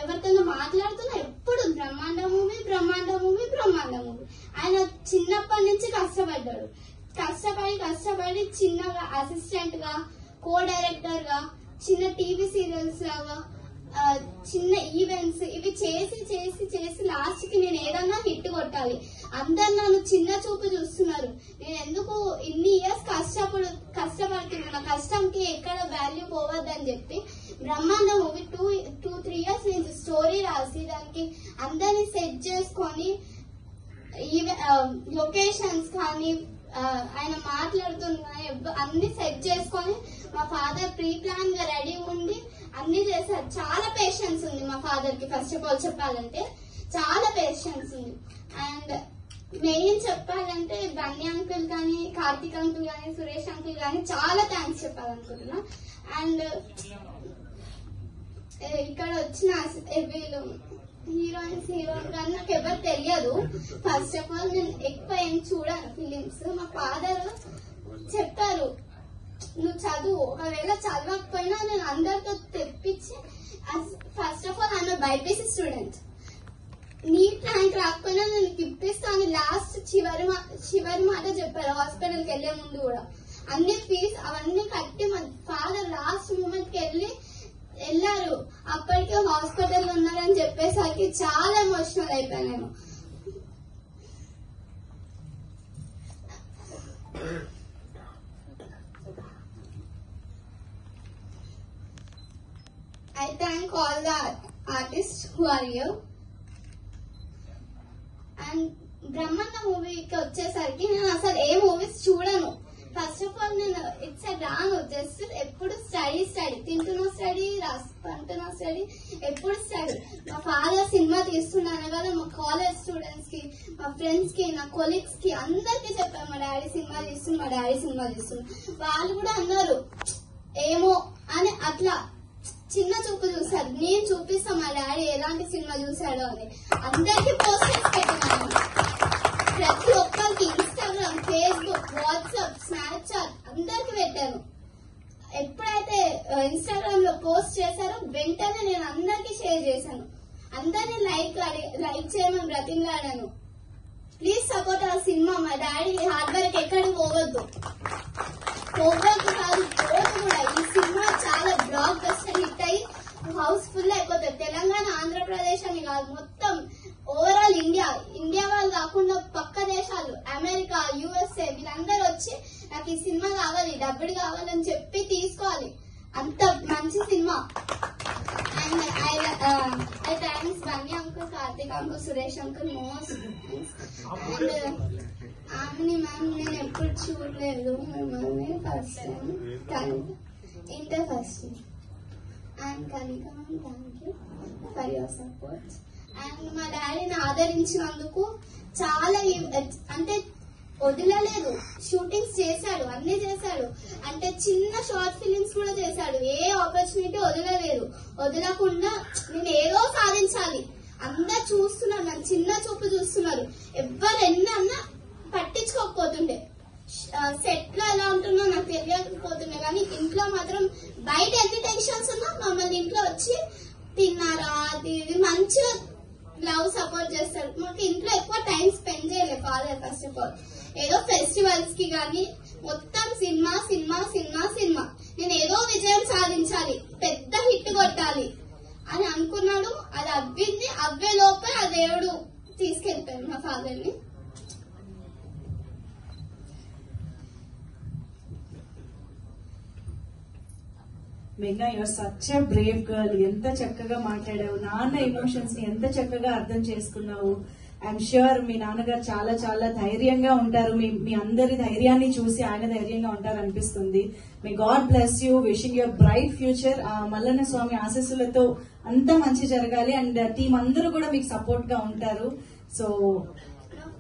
ఎవరితోనో మాట్లాడుతున్నా, ఎప్పుడు బ్రహ్మాండ మూవీ బ్రహ్మాండ మూవీ బ్రహ్మాండ మూవీ. ఆయన చిన్నప్పటి నుంచి కష్టపడ్డాడు. కష్టపడి చిన్నగా అసిస్టెంట్ గా, కో డైరెక్టర్ గా, చిన్న టీవీ సీరియల్స్ లాగా, చిన్న ఈవెంట్స్ ఇవి చేసి లాస్ట్ కి నేను ఏదన్నా హిట్ కొట్టాలి. అందరు నన్ను చిన్న చూపు చూస్తున్నారు. నేను ఎందుకు ఇన్ని ఇయర్స్ కష్టపడుతున్నా, కష్టంకి ఎక్కడ వాల్యూ పోవద్దని చెప్పి బ్రహ్మాండ మూవీ 2-3 ఇయర్స్ నుంచి స్టోరీ రాసి దానికి అందరినీ సెట్ చేసుకొని, లొకేషన్స్ కానీ ఆయన మాట్లాడుతున్నా అన్ని సెట్ చేసుకొని, మా ఫాదర్ ప్రీ ప్లాన్ గా రెడీ ఉండి అన్ని చేశారు. చాలా పేషెన్స్ ఉంది మా ఫాదర్ కి. ఫస్ట్ ఆఫ్ ఆల్ చెప్పాలంటే చాలా పేషెన్స్ ఉంది. అండ్ మెయిన్ చెప్పాలంటే బన్నీ అంకుల్ కానీ, కార్తీక్ అంకుల్ కానీ, సురేష్ అంకుల్ కానీ చాలా థ్యాంక్స్ చెప్పాలనుకుంటున్నా. అండ్ ఇక్కడ వచ్చిన వీళ్ళు హీరోయిన్ కానీ నాకు ఎవరు తెలియదు. ఫస్ట్ ఆఫ్ ఆల్ నేను ఎక్కువ ఏం చూడాను ఫిలిమ్స్. మా ఫాదర్ చెప్పారు, నువ్వు చదువు, ఒకవేళ చదవకపోయినా నేను అందరితో తెప్పించి. First of all I'm BiPC student. NEET rank రాకపోయినా నేను ఇప్పిస్తాను. లాస్ట్ చివరి మాట చెప్పారు హాస్పిటల్కి వెళ్లే ముందు కూడా. అన్ని ఫీజు అవన్నీ కట్టి మా ఫాదర్ లాస్ట్ మూమెంట్ కి వెళ్ళారు. అప్పటికే హాస్పిటల్లో ఉన్నారని చెప్పేసరికి చాలా ఎమోషనల్ అయిపోయాను నేను. I thank all the artists who are here. And బ్రహ్మాండ మూవీకి వచ్చేసరికి నేను అసలు ఏ మూవీస్ చూడను. ఫస్ట్ ఆఫ్ ఆల్ నేను ఇట్స్ రాను. జస్ట్ ఎప్పుడు స్టడీ తింటున్నా స్టడీ, పంటున్నా స్టడీ, ఎప్పుడు స్టడీ. మా ఫాదర్ సినిమా తీస్తున్నాను కదా, మా కాలేజ్ స్టూడెంట్స్ కి, మా ఫ్రెండ్స్ కి, నా కొలీగ్స్ కి అందరికి చెప్పాను మా డాడీ సినిమా తీస్తున్నా. వాళ్ళు కూడా అన్నారు ఏమో అని. అట్లా చిన్న చూపు చూసారు. నేను చూపిస్తా మా డాడీ ఎలాంటి సినిమా చూసాడో అని. అందరికి పోస్ట్ చేసి పెట్టినాను. ప్రతి ఒక్కరికి ఇన్స్టాగ్రామ్, ఫేస్బుక్, వాట్సాప్, స్నాప్చాట్ అందరికి పెట్టాను. ఎప్పుడైతే ఇన్స్టాగ్రామ్ లో పోస్ట్ చేశారో వెంటనే నేను అందరికి షేర్ చేశాను. అందరినీ లైక్ చేయమని బ్రతిమలాడాను. ప్లీజ్ సపోర్ట్ ఆ సినిమా. మా డాడీ హార్డ్ వర్క్ ఎక్కడికి పోవద్దు కాదు, పోదు కూడా. ఈ సినిమా చాలా ఈ సినిమా కావాలి, డబ్బులు కావాలని చెప్పి తీసుకోవాలి. అంత మంచి సినిమా. And I thanks Bunny uncle, Karthik uncle, Suresh uncle, most and ఆమెని మ్యామ్ నేను ఎప్పుడు చూడలేదు మిమ్మల్ని, ఫస్ట్ టైం కానీ inter first time. And Kanika ma'am thank you for your support. And మా డాడీని ఆదరించినందుకు చాలా అంటే వదిలలేదు, షూటింగ్స్ చేశాడు, అన్ని చేశాడు. అంటే చిన్న షార్ట్ ఫిలిమ్స్ కూడా చేశాడు. ఏ ఆపర్చునిటీ వదలలేదు. వదలకుండా నేను ఏదో సాధించాలి, అందరు చూస్తున్నారు, నన్ను చిన్న చూపు చూస్తున్నారు. ఎవరు ఎన్నన్నా పట్టించుకోకపోతుండే. సెట్ లో ఎలా ఉంటుందో నాకు తెలియకపోతుండే, కానీ ఇంట్లో మాత్రం బయట ఎన్ని టెన్షన్స్ ఉన్నా మమ్మల్ని ఇంట్లో వచ్చి తిన్నారా అది మంచిగా లవ్ సపోర్ట్ చేస్తాడు. మాకు ఇంట్లో ఎక్కువ టైం స్పెండ్ చేయలేదు ఫాదర్. ఫస్ట్ ఆఫ్ ఆల్ ఏదో ఫెస్టివల్స్ కి కానీ మొత్తం సినిమా సినిమా సినిమా సినిమా. నేను ఏదో విజయం సాధించాలి, పెద్ద హిట్ కొట్టాలి అని అనుకున్నాడు. అది అవ్వింది. అవ్వే లోపే ఆ దేవుడు తీసుకెళ్తాడు మా ఫాదర్ ని. మేఘ్నా, your such a brave girl. ఎంత చక్కగా మాట్లాడావు, నాన్న ఎమోషన్స్ ని ఎంత చక్కగా అర్థం చేసుకున్నావు. ఐఎమ్ ష్యూర్ మీ నాన్నగారు చాలా చాలా ధైర్యంగా ఉంటారు. మీ అందరి ధైర్యాన్ని చూసి ఆయన ధైర్యంగా ఉంటారు అనిపిస్తుంది. May God bless you, wishing your bright future. Mallanna Swamy ఆశీస్సులతో అంతా మంచి జరగాలి. అండ్ టీం అందరూ కూడా మీకు సపోర్ట్ గా ఉంటారు. సో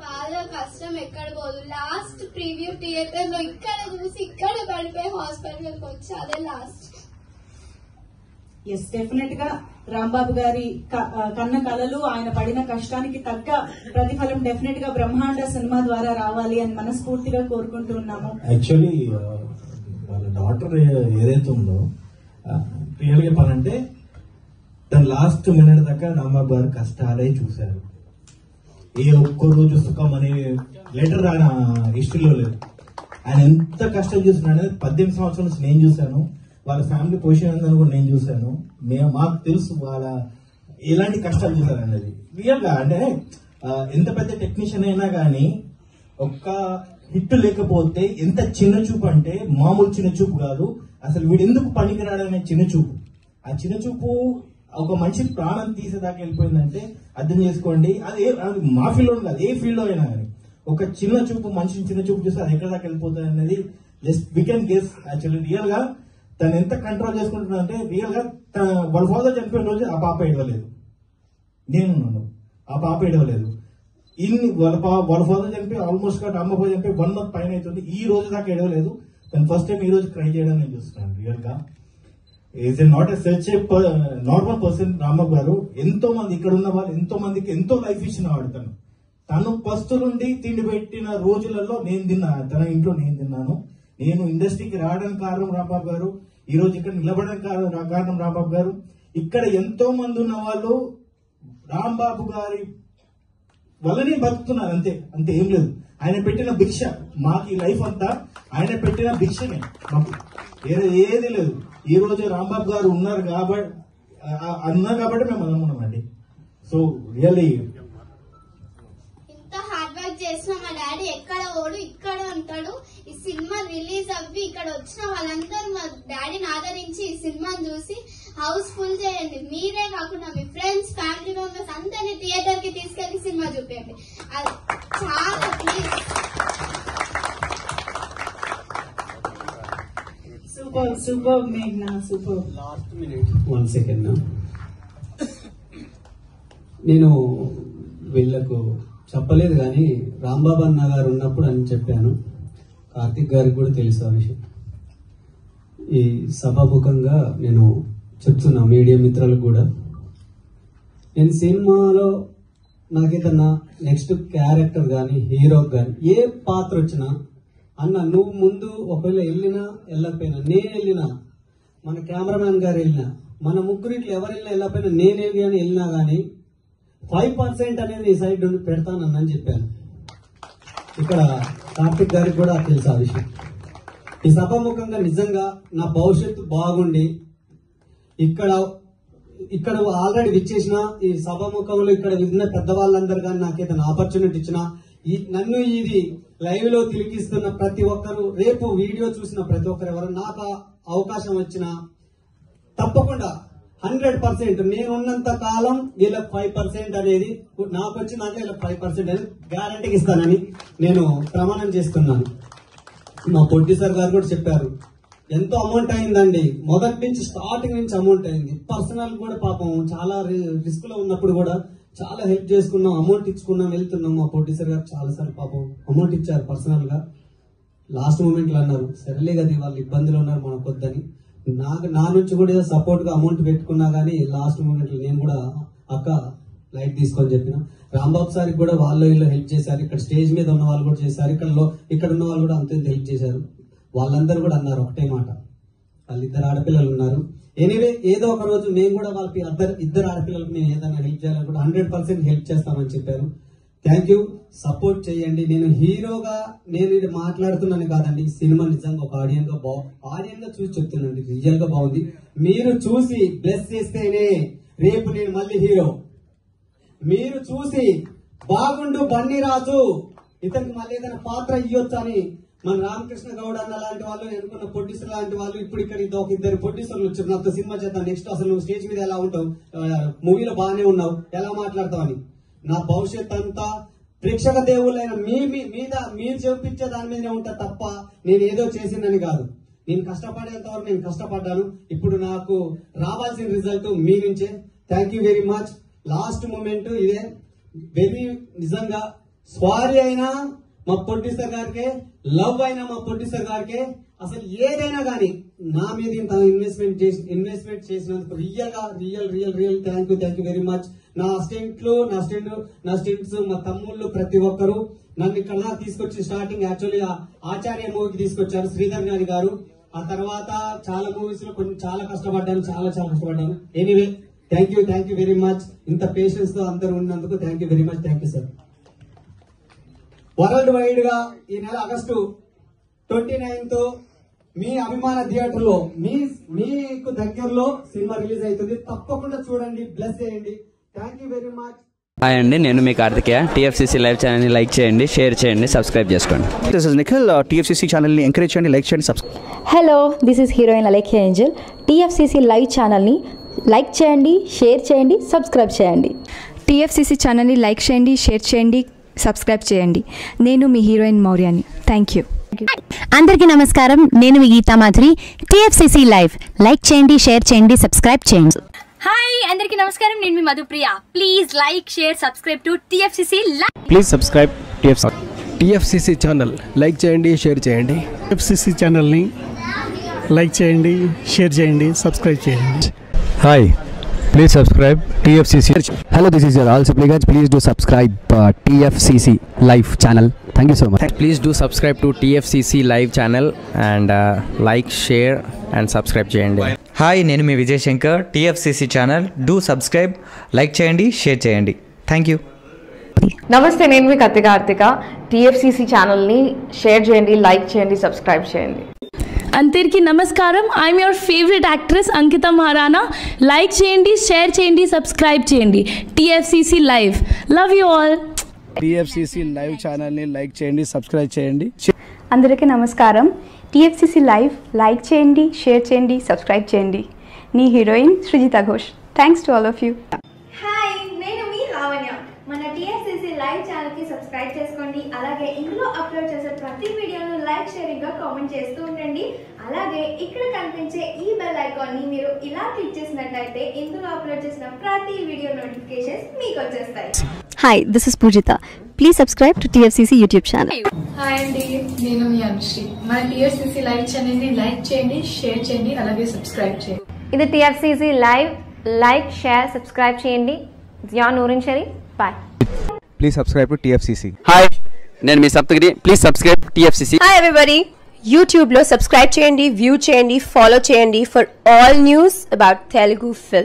ఫాదర్ కష్టం ఎక్కడ పోదు. లాస్ట్ ప్రీవ్యూ థియేటర్ లో ఇక్కడ చూసి ఇక్కడ పడిపోయి హాస్పిటల్కి వచ్చి అదే లాస్ట్. ఎస్, డెఫినెట్ గా రాంబాబు గారి కన్న కలలు, ఆయన పడిన కష్టానికి తగ్గ ప్రతిఫలం డెఫినెట్ గా బ్రహ్మాండ సినిమా ద్వారా రావాలి అని మనస్ఫూర్తిగా కోరుకుంటూ ఉన్నాము. యాక్చువల్లీ వాళ్ళ డాటర్ ఏదైతే ఉందో రియల్ గా పనంటే తన లాస్ట్ మినిట్ దాకా రాంబాబు గారు కష్టాలే చూశారు. ఏ ఒక్క రోజు సుఖం అనే లెటర్ ఆయన హిస్టరీలో లేదు. ఆయన ఎంత కష్టం చూస్తున్నాడు. 18 సంవత్సరాల నుంచి నేను చూశాను. వాళ్ళ ఫ్యామిలీ పొజిషన్ ఉందని కూడా నేను చూశాను. మాకు తెలుసు వాళ్ళ ఎలాంటి కష్టాలు చూశారు అనేది. రియల్ గా అంటే ఎంత పెద్ద టెక్నీషియన్ అయినా కానీ ఒక్క హిట్ లేకపోతే ఎంత చిన్న చూపు అంటే మామూలు చిన్న చూపు కాదు. అసలు వీడు ఎందుకు పనికిరాడనే చిన్న చూపు. ఆ చిన్న చూపు ఒక మనిషి ప్రాణం తీసేదాకా వెళ్ళిపోయిందంటే అర్థం చేసుకోండి. అది మా ఫీల్డ్ లో కాదు, ఏ ఫీల్డ్ లో అయినా కానీ ఒక చిన్న చూపు, మనిషిని చిన్న చూపు చూస్తే అది ఎక్కడ దాకా వెళ్ళిపోతుంది అనేది just we can guess. Actually real గా తను ఎంత కంట్రోల్ చేసుకుంటున్నాడంటే రియల్ గా వాళ్ళ ఫాదర్ చనిపోయిన రోజు ఆ పాప ఏడవలేదు, నేనున్నాను, ఆ పాప ఏడవలేదు. ఇన్ని వాళ్ళ ఫాదర్ చనిపోయి ఆల్మోస్ట్ అమ్మ ఫాదర్ చనిపోయి 1 month పైన అవుతుంది. ఈ రోజు దాకా ఏడవలేదు. తను ఫస్ట్ టైం ఈ రోజు క్రై చేయడం నేను చూస్తున్నాను. రియల్ గా is not such a normal person. Rambabu గారు ఎంతో మంది ఇక్కడ ఉన్న వాళ్ళు ఎంతో మందికి ఎంతో లైఫ్ ఇచ్చిన వాడు. తను ఫస్ట్ నుండి తిండి పెట్టిన రోజులలో నేను తిన్నాను, తన ఇంట్లో నేను తిన్నాను. నేను ఇండస్ట్రీకి రావడానికి కారణం రాంబాబు గారు, ఈ రోజు ఇక్కడ నిలబడడానికి కారణం రాంబాబు గారు. ఇక్కడ ఎంతో మంది ఉన్న వాళ్ళు రాంబాబు గారి వల్లనే బతుకుతున్నారు. అంతే ఏం లేదు. ఆయన పెట్టిన భిక్ష మాకు ఈ లైఫ్ అంతా ఆయన పెట్టిన భిక్షనే, మాకు ఏది లేదు. ఈ రోజు రాంబాబు గారు ఉన్నారు కాబట్టి మేము అనుకున్నామండి. సో రియల్లీ ఇంత హార్డ్ వర్క్ చేసిన మా డాడీ ఎక్కడ ఓడు ఇక్కడ ఉంటాడు. ఈ సినిమా రిలీజ్ అవ్వి ఇక్కడ వచ్చిన వాళ్ళందరూ మా డాడీని ఆదరించి ఈ సినిమాని చూసి హౌస్ఫుల్ చేయండి. మీరే కాకుండా మీ ఫ్రెండ్స్, ఫ్యామిలీ మెంబర్స్ అందరినీ థియేటర్ కి తీసుకెళ్లి సినిమా చూపించండి. అది చాలా ప్లీజ్. సూపర్ మేఘ్నా, సూపర్. Last minute 1 second. నేను వీళ్లకు చెప్పలేదు కానీ రాంబాబు అన్న గారు ఉన్నప్పుడు అని చెప్పాను. కార్తిక్ గారికి కూడా తెలుసు ఆ విషయం. ఈ సభాముఖంగా నేను చెప్తున్నా మీడియా మిత్రులకు కూడా, నేను సినిమాలో నాకేదన్నా నెక్స్ట్ క్యారెక్టర్ కానీ హీరో కానీ ఏ పాత్ర వచ్చినా అన్న నువ్వు ముందు ఒకవేళ వెళ్ళకపోయినా నేను వెళ్ళినా, మన కెమెరామ్యాన్ గారు వెళ్ళినా, మన ముగ్గురిట్లో ఎవరు వెళ్ళకపోయినా నేనే కానీ వెళ్ళినా కానీ 5% అనేది ఈ సైడ్ పెడతానని చెప్పాను. ఇక్కడ కార్తిక్ గారికి కూడా తెలుసు ఆ విషయం. ఈ సభాముఖంగా నిజంగా నా భవిష్యత్తు బాగుండి ఇక్కడ ఆల్రెడీ విచ్చేసిన ఈ సభాముఖంలో ఇక్కడ విన్న పెద్దవాళ్ళందరూ కానీ నాకేదైనా ఆపర్చునిటీ ఇచ్చినా నన్ను ఇది లైవ్ లో తిరిగిస్తున్న ప్రతి ఒక్కరు, రేపు వీడియో చూసిన ప్రతి ఒక్కరు, ఎవరు నాకు అవకాశం వచ్చినా తప్పకుండా 100% నేనున్నంత కాలం వీళ్ళకి 5% అనేది, నాకు వచ్చిన దాంట్లో వీళ్ళకి 5% అనేది గ్యారంటీకి ఇస్తానని నేను ప్రమాణం చేస్తున్నాను. మా ప్రొడ్యూసర్ గారు కూడా చెప్పారు, ఎంతో అమౌంట్ అయిందండి, మొదటి నుంచి స్టార్టింగ్ నుంచి అమౌంట్ అయింది. పర్సనల్ కూడా పాపం చాలా రిస్క్ లో ఉన్నప్పుడు కూడా చాలా హెల్ప్ చేసుకున్నాం, అమౌంట్ ఇచ్చుకున్నాం, వెళ్తున్నాం. మా ప్రొడ్యూసర్ గారు చాలా సార్లు పాపం అమౌంట్ ఇచ్చారు పర్సనల్ గా. లాస్ట్ మూమెంట్ లో అన్నారు, సరేలే కదా వాళ్ళు ఇబ్బందులు ఉన్నారు మనకు వద్దని. నా నుంచి కూడా ఏదో సపోర్ట్ గా అమౌంట్ పెట్టుకున్నా గానీ లాస్ట్ మూమెంట్ లో నేను కూడా అక్క లైట్ తీసుకొని చెప్పిన. రాంబాబు సార్కి కూడా వాళ్ళు వీళ్ళు హెల్ప్ చేశారు, ఇక్కడ స్టేజ్ మీద ఉన్న వాళ్ళు కూడా చేశారు, ఇక్కడ ఉన్న వాళ్ళు కూడా అంత హెల్ప్ చేశారు. వాళ్ళందరూ కూడా అన్నారు ఒకటే మాట, వాళ్ళిద్దరు ఆడపిల్లలు ఉన్నారు. ఎనీవే ఏదో ఒక రోజు మేము కూడా వాళ్ళకి ఇద్దరు ఆడపిల్లలకు మేము ఏదైనా హెల్ప్ చేయాలని కూడా 100% హెల్ప్ చేస్తామని చెప్పారు. థ్యాంక్ యూ, సపోర్ట్ చేయండి. నేను హీరోగా నేను ఇది మాట్లాడుతున్నాను కాదండి, సినిమా నిజంగా ఒక ఆడియన్ గా చూసి చెప్తున్నాను, రియల్ గా బాగుంది. మీరు చూసి బ్లెస్ చేస్తేనే రేపు నేను మళ్ళీ హీరో. మీరు చూసి బాగుండు బన్నీ రాజు, ఇతనికి మళ్ళీ ఏదైనా పాత్ర ఇవ్వచ్చు అని మన రామకృష్ణ గౌడ్ అన్న లాంటి వాళ్ళు, ఎన్నుకున్న ప్రొడ్యూసర్ లాంటి వాళ్ళు, ఇప్పుడు ఇక్కడ ఇద్దరు ప్రొడ్యూసర్లు వచ్చారు, నాతో సినిమా చేద్దాం, నెక్స్ట్ అసలు నువ్వు స్టేజ్ మీద ఎలా ఉంటావు, మూవీలో బాగానే ఉన్నావు, ఎలా మాట్లాడతావు అని. నా భవిష్యత్ అంతా ప్రేక్షక దేవుళ్ళైన మీద మీరు చూపించే దాని మీదనే ఉంటా తప్ప నేను ఏదో చేసిందని కాదు. నేను కష్టపడేంత వరకు నేను కష్టపడ్డాను. ఇప్పుడు నాకు రావాల్సిన రిజల్ట్ మీ నుంచే. Thank you very much. Last moment ఇదే, వెరీ నిజంగా సారీ అయినా మా ప్రొడ్యూసర్ గారికే, లవ్ అయినా మా ప్రొడ్యూసర్ గారికే, అసలు ఏదైనా కానీ నా మీద ఇంత ఇన్వెస్ట్మెంట్ చేసినందుకు real thank you very much. నా స్టెంట్స్ మా తమ్ముళ్ళు ప్రతి ఒక్కరు నన్ను ఇక్కడ తీసుకొచ్చి, స్టార్టింగ్ యాక్చువల్లీ ఆచార్య మూవీకి తీసుకొచ్చారు శ్రీధర్ గారి గారు. ఆ తర్వాత చాలా మూవీస్ లో కొన్ని చాలా కష్టపడ్డాను, చాలా కష్టపడ్డాను. Anyway thank you very much. ఇంత పేషెన్స్ తో అందరూ ఉన్నందుకు thank you very much. Thank you sir. World wide గా ఈ నెల ఆగస్టు 29th మీ అభిమాన థియేటర్ లో మీకు దగ్గరలో సినిమా రిలీజ్ అవుతుంది. తప్పకుండా చూడండి, బ్లెస్ చేయండి. Thank you very much. Hi అండి, నేను మీ కార్తికేయ. TFCC లైవ్ ఛానల్ని లైక్ చేయండి, షేర్ చేయండి, సబ్స్క్రైబ్ చేసుకోండి. This is Nikhil. TFCC ఛానల్ని ఎంకరేజ్ చేయండి, లైక్ చేయండి, subscribe. Hello, this is heroine Alekhya Angel. TFCC live ఛానల్ని లైక్ చేయండి, షేర్ చేయండి, సబ్స్క్రైబ్ చేయండి. TFCC ఛానల్ని లైక్ చేయండి, షేర్ చేయండి, సబ్స్క్రైబ్ చేయండి. నేను మీ హీరోయిన్ మౌర్యాని. Thank you. అందరికీ నమస్కారం, నేను మీ Geetha Madhuri. TFCC live like చేయండి, షేర్ చేయండి, సబ్స్క్రైబ్ చేయండి. హాయ్ అందరికీ నమస్కారం, నేను మీ Madhupriya. Please like, share, subscribe to TFCC live. Please subscribe TFCC channel. Like చేయండి, షేర్ చేయండి. TFCC ఛానల్ని లైక్ చేయండి, షేర్ చేయండి, సబ్స్క్రైబ్ చేయండి. Hi, please subscribe TFCC. Hello, this is your all supplicants. Please do subscribe TFCC live channel. Thank you so much. Please do subscribe to TFCC live channel and like, share and subscribe చేయండి. Hi, నేను మీ Vijay Shankar. TFCC channel do subscribe, like చేయండి, share చేయండి. Thank you. నమస్తే, నేను మీ Karthika. TFCC ఛానల్ని share చేయండి, లైక్ చేయండి, సబ్స్క్రైబ్ చేయండి. అందరికీ నమస్కారం, I'm your favourite actress Ankita Maharana. Like చేయండి, షేర్ చేయండి, సబ్స్క్రైబ్ చేయండి. TFCC live. Love you all. TFCC live ఛానల్ని లైక్ చేయండి, సబ్స్క్రైబ్ చేయండి. అందరికీ నమస్కారం. TFCC లైవ్ లైక్ చేయండి, షేర్ చేయండి, సబ్స్క్రైబ్ చేయండి. నీ heroine Srujitha Ghosh. Thanks to all of you. Hi, నేను మీ లావణ్య. మన TFCC లైవ్ ఛానల్కి సబ్స్క్రైబ్ చేసుకోండి. అలాగే ఇందులో అప్లోడ్ చేసే ప్రతి వీడియోను లైక్, షేరింగ్గా కామెంట్ చేస్తూ ఉండండి. అలాగే ఇక్కడ కనిపించే ఈ బెల్ ఐకాన్ని మీరు ఇలా క్లిక్ చేసినట్లయితే ఇందులో అప్లోడ్ చేసిన ప్రతి వీడియో నోటిఫికేషన్స్ మీకు వచ్చేస్తాయి. Hi, this is Poojitha. Please subscribe to TFCC YouTube channel. Hi అండి, నేను మీ అనుశ్రీ. మన TFCC లైవ్ ఛానల్ని లైక్ చేయండి, షేర్ చేయండి, అలాగే సబ్స్క్రైబ్ చేయండి. ఇది TFCC live. Like, share, subscribe చేయండి. Jiya Noorin Shari. Bye. Please subscribe to TFCC. Hi, నేను మీ Saptagiri. Please subscribe TFCC. Hi everybody, యూట్యూబ్లో సబ్స్క్రైబ్ చేయండి, వ్యూ చేయండి, ఫాలో చేయండి for all news about Telugu film.